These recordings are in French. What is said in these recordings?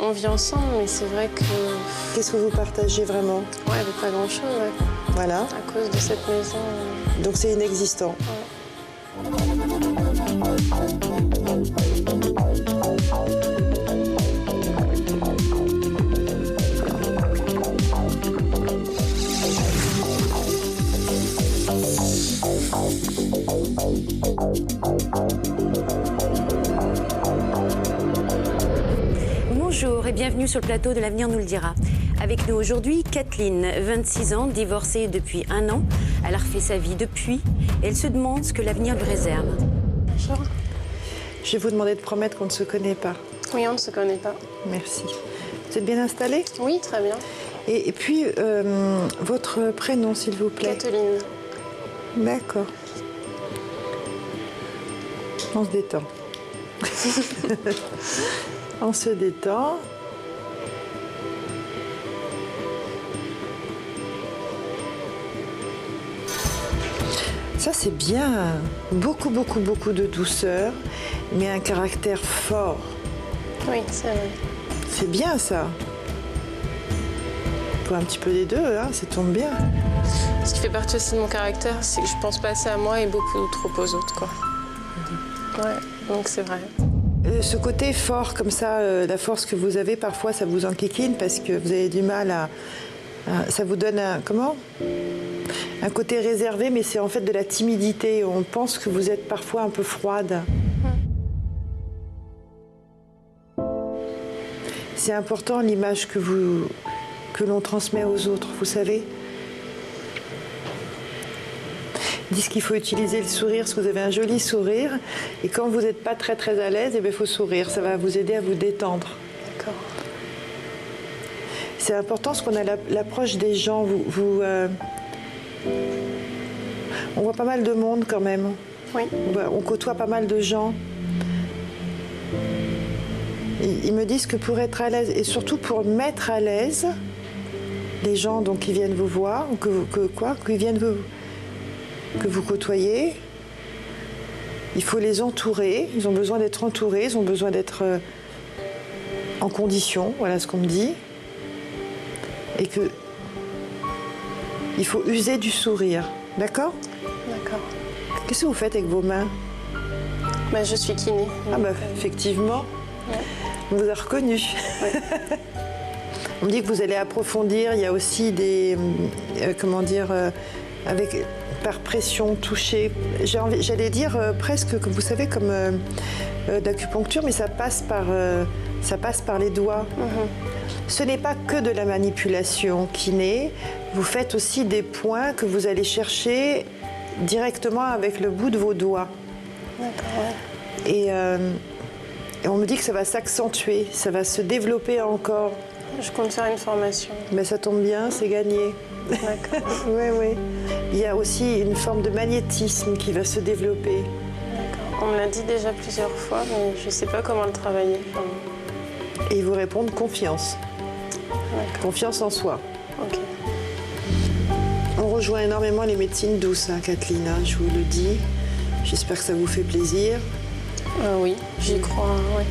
On vit ensemble, mais c'est vrai que... Qu'est-ce que vous partagez vraiment? Ouais, avec pas grand-chose, ouais. Voilà. À cause de cette maison. Donc c'est inexistant. Ouais. Bonjour et bienvenue sur le plateau de l'Avenir nous le dira. Avec nous aujourd'hui, Kathleen, 26 ans, divorcée depuis 1 an. Elle a refait sa vie depuis et elle se demande ce que l'avenir lui réserve. Bonjour. Je vais vous demander de promettre qu'on ne se connaît pas. Oui, on ne se connaît pas. Merci. Vous êtes bien installée? Oui, très bien. Et puis, votre prénom, s'il vous plaît? Kathleen. D'accord. On se détend. On se détend. Ça, c'est bien. Beaucoup de douceur, mais un caractère fort. Oui, c'est vrai. C'est bien, ça. Faut un petit peu des deux, hein, ça tombe bien. Ce qui fait partie aussi de mon caractère, c'est que je pense pas assez à moi et beaucoup trop aux autres, quoi. Ouais, donc c'est vrai. Ce côté fort, comme ça, la force que vous avez, parfois, ça vous enquiquine parce que vous avez du mal à ça vous donne un... Comment ? Un côté réservé, mais c'est en fait de la timidité. On pense que vous êtes parfois un peu froide. C'est important l'image que l'on transmet aux autres, vous savez. Ils disent qu'il faut utiliser le sourire, parce que vous avez un joli sourire. Et quand vous n'êtes pas très à l'aise, il faut sourire. Ça va vous aider à vous détendre. D'accord. C'est important parce qu'on a l'approche des gens. On voit pas mal de monde quand même. Oui. On côtoie pas mal de gens. Ils me disent que pour être à l'aise, et surtout pour mettre à l'aise, les gens donc, qui viennent vous voir, ou qui viennent que vous côtoyez, il faut les entourer. Ils ont besoin d'être entourés, ils ont besoin d'être en condition, voilà ce qu'on me dit. Et il faut user du sourire, d'accord? D'accord. Qu'est-ce que vous faites avec vos mains? Bah, je suis kiné. Ah bah effectivement, Ouais. on vous a reconnu. Ouais. On me dit que vous allez approfondir, il y a aussi des, par pression, toucher. J'allais dire presque, comme vous savez, comme d'acupuncture, mais ça passe par les doigts. Ce n'est pas que de la manipulation kiné. Vous faites aussi des points que vous allez chercher directement avec le bout de vos doigts. D'accord, ouais. Et on me dit que ça va s'accentuer, ça va se développer encore. Je compte faire une formation. Mais ça tombe bien, c'est gagné. D'accord. Oui. Il y a aussi une forme de magnétisme qui va se développer. D'accord. On me l'a dit déjà plusieurs fois, mais je ne sais pas comment le travailler. Enfin, Et ils vous répondent confiance. d'accord. Confiance en soi. Ok. On rejoint énormément les médecines douces, hein, Kathleen, hein, je vous le dis. J'espère que ça vous fait plaisir. Oui, j'y crois, ouais.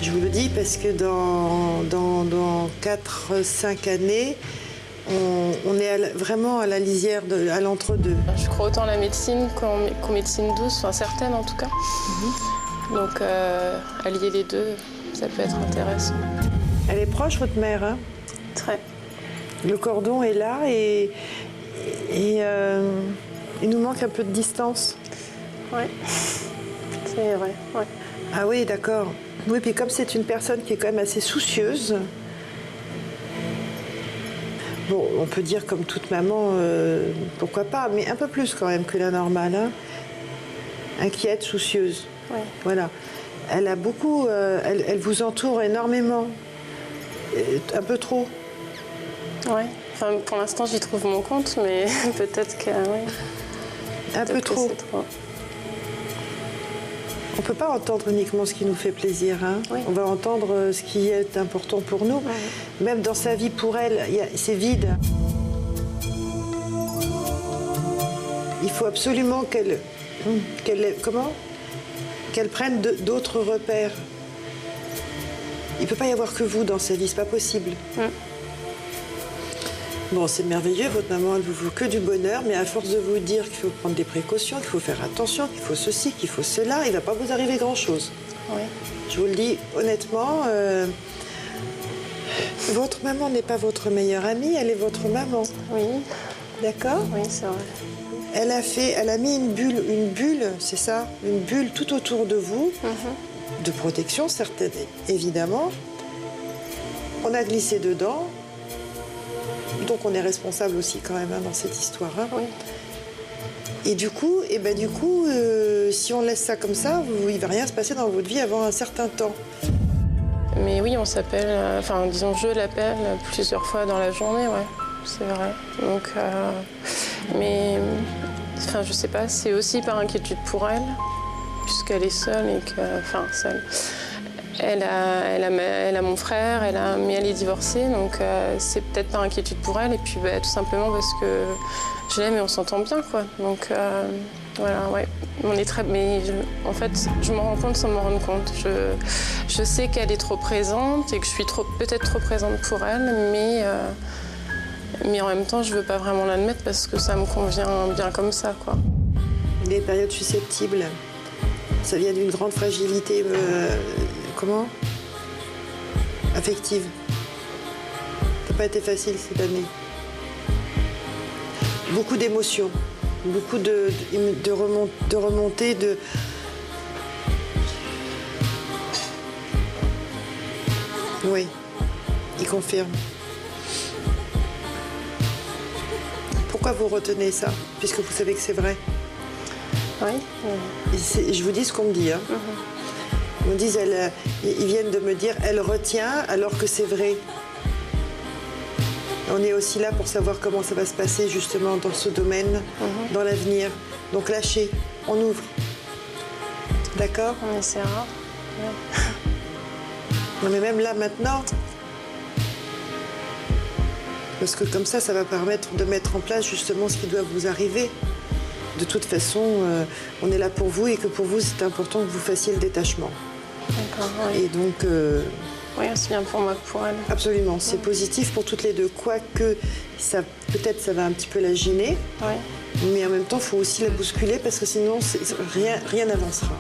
Je vous le dis parce que dans 4-5 années, on est vraiment à la lisière, à l'entre-deux. Je crois autant à la médecine qu'aux médecines douces, enfin certaines en tout cas. Donc allier les deux, ça peut être intéressant. Elle est proche, votre mère, hein? Très. Le cordon est là et il nous manque un peu de distance. Ouais. C'est vrai, ouais. Ah oui, d'accord. Oui, puis comme c'est une personne qui est quand même assez soucieuse, bon, on peut dire comme toute maman, pourquoi pas, mais un peu plus quand même que la normale, hein. Inquiète, soucieuse. Ouais. Voilà. Elle a beaucoup, elle vous entoure énormément, un peu trop. Ouais. Enfin, pour l'instant, j'y trouve mon compte, mais peut-être que, ouais. Un peu trop. C'est trop. On ne peut pas entendre uniquement ce qui nous fait plaisir, hein. Oui. On va entendre ce qui est important pour nous. Ouais. Même dans sa vie, pour elle, c'est vide. Il faut absolument qu'elle prenne d'autres repères. Il ne peut pas y avoir que vous dans sa vie, c'est pas possible. Bon, c'est merveilleux, votre maman, elle vous veut que du bonheur, mais à force de vous dire qu'il faut prendre des précautions, qu'il faut faire attention, qu'il faut ceci, qu'il faut cela, il ne va pas vous arriver grand-chose. Oui. Je vous le dis honnêtement, votre maman n'est pas votre meilleure amie, elle est votre maman. Oui. D'accord? Oui, c'est vrai. Elle a mis une bulle, c'est ça? Une bulle tout autour de vous, de protection, certaine, évidemment. On a glissé dedans. Donc on est responsable aussi quand même dans cette histoire. Hein. Oui. Et du coup, si on laisse ça comme ça, il ne va rien se passer dans votre vie avant un certain temps. Mais oui, on s'appelle, disons, je l'appelle plusieurs fois dans la journée, ouais, c'est vrai. Donc, je sais pas, c'est aussi par inquiétude pour elle, puisqu'elle est seule et seule. Elle a mon frère, mais elle est divorcée, donc c'est peut-être par inquiétude pour elle, et puis tout simplement parce que je l'aime et on s'entend bien, quoi. Donc voilà, ouais, on est très... Mais en fait, je m'en rends compte sans m'en rendre compte. Je sais qu'elle est trop présente et que je suis peut-être trop présente pour elle, mais en même temps, je veux pas vraiment l'admettre parce que ça me convient bien comme ça, quoi. Les périodes susceptibles, ça vient d'une grande fragilité... affective. Ça n'a pas été facile cette année. Beaucoup d'émotions, beaucoup de remontées, de... Oui, il confirme. Pourquoi vous retenez ça, puisque vous savez que c'est vrai? Oui. Je vous dis ce qu'on me dit, hein. On dit, ils viennent de me dire, elle retient alors que c'est vrai. On est aussi là pour savoir comment ça va se passer justement dans ce domaine, dans l'avenir. Donc lâchez, on ouvre. D'accord? On essaiera. Ouais. Non mais même là maintenant, parce que comme ça va permettre de mettre en place justement ce qui doit vous arriver. De toute façon, on est là pour vous et que pour vous, c'est important que vous fassiez le détachement. D'accord, oui. Et donc... oui, aussi bien pour moi que pour elle. Absolument, c'est positif pour toutes les deux. Quoique, peut-être ça va un petit peu la gêner, mais en même temps, il faut aussi la bousculer parce que sinon, rien n'avancera.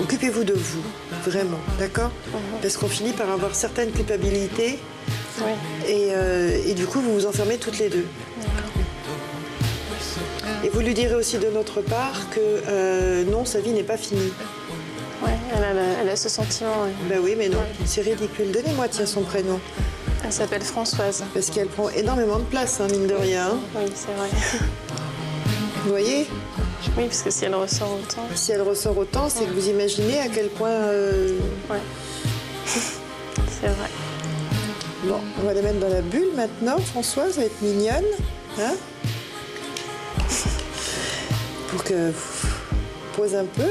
Occupez-vous de vous, vraiment, d'accord? Parce qu'on finit par avoir certaines culpabilités et du coup, vous vous enfermez toutes les deux. Et vous lui direz aussi de notre part que non, sa vie n'est pas finie. Oui, elle a ce sentiment. Oui. Ben oui, mais non, c'est ridicule. Donnez-moi, tiens, son prénom. Elle s'appelle Françoise. Parce qu'elle prend énormément de place, hein, mine de rien. Oui, c'est vrai. Vous voyez? Oui, parce que si elle ressort autant... Si elle ressort autant, c'est que vous imaginez à quel point... Oui, c'est vrai. Bon, on va la mettre dans la bulle maintenant. Françoise, elle va être mignonne. Hein? Pour que vous posez un peu.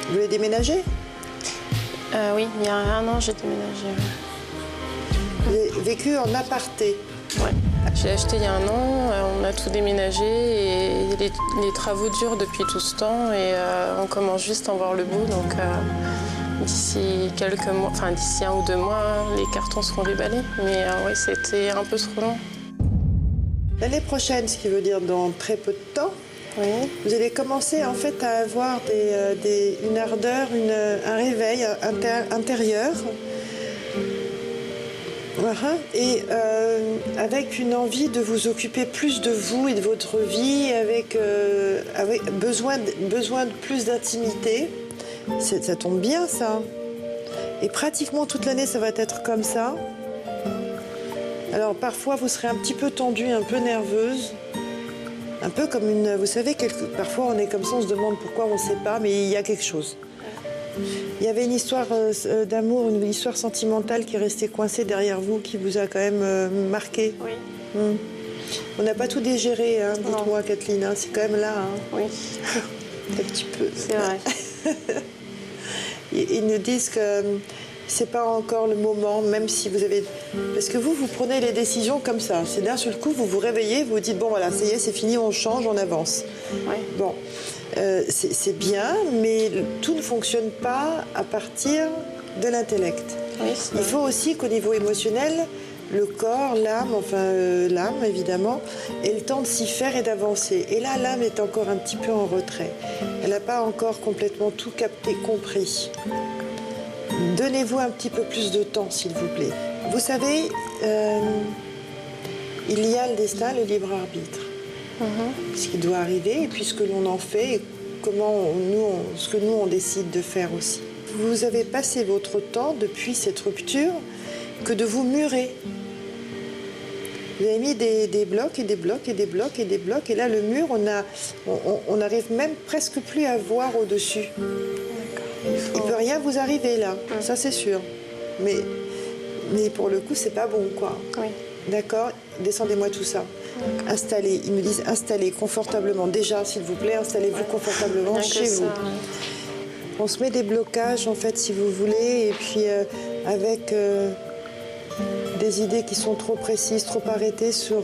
Vous voulez déménager? Oui, il y a 1 an, j'ai déménagé. Vous avez vécu en aparté? Oui. J'ai acheté il y a 1 an, on a tout déménagé et les travaux durent depuis tout ce temps et on commence juste à en voir le bout. Donc d'ici quelques mois, d'ici 1 ou 2 mois, les cartons seront déballés. Mais oui, c'était un peu trop long. L'année prochaine, ce qui veut dire dans très peu de temps, vous allez commencer en fait à avoir une ardeur, un réveil intérieur. Et avec une envie de vous occuper plus de vous et de votre vie, avec besoin de plus d'intimité. Ça tombe bien, ça. Et pratiquement toute l'année, ça va être comme ça. Alors parfois, vous serez un petit peu tendue, un peu nerveuse. Un peu comme une... Vous savez, parfois on est comme ça, on se demande pourquoi on ne sait pas, mais il y a quelque chose. Il y avait une histoire d'amour, une histoire sentimentale qui est restée coincée derrière vous, qui vous a quand même marqué. Oui. On n'a pas tout digéré, hein, dites-moi, Kathleen, hein, c'est quand même là. Hein. Oui. Un petit peu. C'est vrai. Ils nous disent que c'est pas encore le moment, même si vous avez... Parce que vous prenez les décisions comme ça. C'est d'un seul coup, vous vous réveillez, vous vous dites, bon voilà, ça y est, c'est fini, on change, on avance. Oui. Bon. c'est bien, mais tout ne fonctionne pas à partir de l'intellect. Oui, Il faut aussi qu'au niveau émotionnel, le corps, l'âme, l'âme évidemment, ait le temps de s'y faire et d'avancer. Et là, l'âme est encore un petit peu en retrait. Elle n'a pas encore complètement tout capté, compris. Donnez-vous un petit peu plus de temps, s'il vous plaît. Vous savez, il y a le destin, le libre arbitre. Ce qui doit arriver, et puis ce que l'on en fait, et ce que nous, on décide de faire aussi. Vous avez passé votre temps, depuis cette rupture, que de vous murer. Vous avez mis des blocs et des blocs et des blocs et des blocs, et là, le mur, on n'arrive même presque plus à voir au-dessus. Il ne peut rien vous arriver là, ça c'est sûr. Mais pour le coup, c'est pas bon, quoi. Oui. D'accord? Descendez-moi tout ça. Installez, ils me disent installez confortablement. Déjà, s'il vous plaît, installez-vous confortablement chez vous. On se met des blocages, en fait, si vous voulez, et puis avec des idées qui sont trop précises, trop arrêtées sur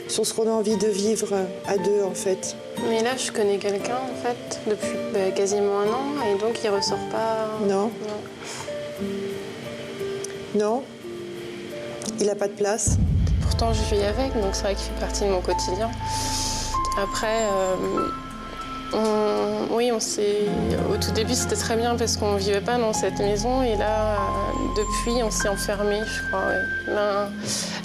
ce qu'on a envie de vivre à deux, en fait. Mais là, je connais quelqu'un, en fait, depuis quasiment 1 an, et donc il ressort pas... Non. Non. Il n'a pas de place. Pourtant, je vis avec, donc c'est vrai qu'il fait partie de mon quotidien. Après, on s'est... Au tout début, c'était très bien parce qu'on ne vivait pas dans cette maison. Et là, depuis, on s'est enfermés, je crois, ouais.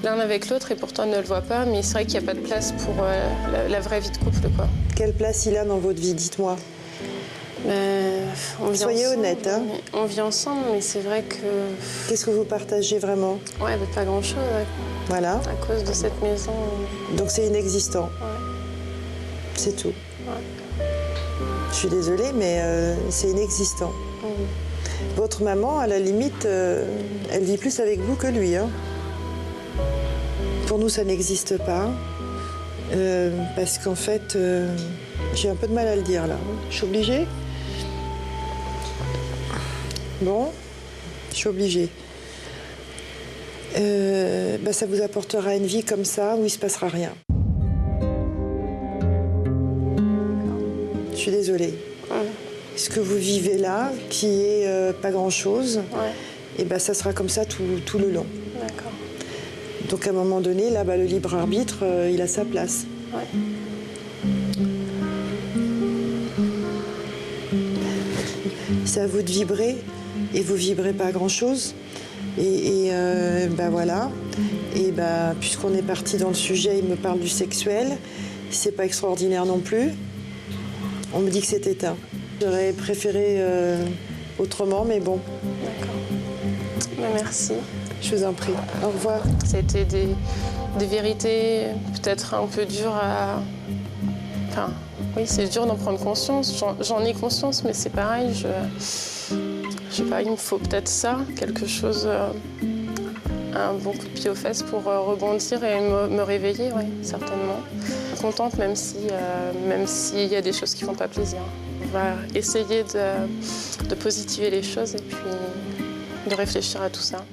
L'un avec l'autre, et pourtant, on ne le voit pas. Mais c'est vrai qu'il n'y a pas de place pour la vraie vie de couple, quoi. Quelle place il a dans votre vie, dites-moi? Soyez honnête, hein. On vit ensemble, mais c'est vrai que... Qu'est-ce que vous partagez vraiment? Ouais, pas grand-chose, ouais. Voilà. À cause de cette maison. Donc c'est inexistant. Ouais. C'est tout. Ouais. Je suis désolée, mais c'est inexistant. Votre maman, à la limite, elle vit plus avec vous que lui, hein. Pour nous, ça n'existe pas. Parce qu'en fait, j'ai un peu de mal à le dire, là. Je suis obligée? Bon, je suis obligée. Ça vous apportera une vie comme ça où il ne se passera rien. Je suis désolée. Ce que vous vivez là, qui est pas grand-chose, et ça sera comme ça tout le long. D'accord. Donc à un moment donné, là, le libre arbitre, il a sa place. Ouais. C'est à vous de vibrer, et vous vibrez pas grand-chose. Et voilà. Et puisqu'on est parti dans le sujet, il me parle du sexuel. C'est pas extraordinaire non plus. On me dit que c'est éteint. J'aurais préféré autrement, mais bon. D'accord. Merci. Je vous en prie. Au revoir. C'était des vérités peut-être un peu dures à... Enfin, oui, c'est dur d'en prendre conscience. J'en ai conscience, mais c'est pareil. Je sais pas, il me faut peut-être ça, quelque chose, un bon coup de pied aux fesses pour rebondir et me réveiller, oui, certainement. Contente, même s'il y a des choses qui font pas plaisir. On va essayer de positiver les choses et puis de réfléchir à tout ça.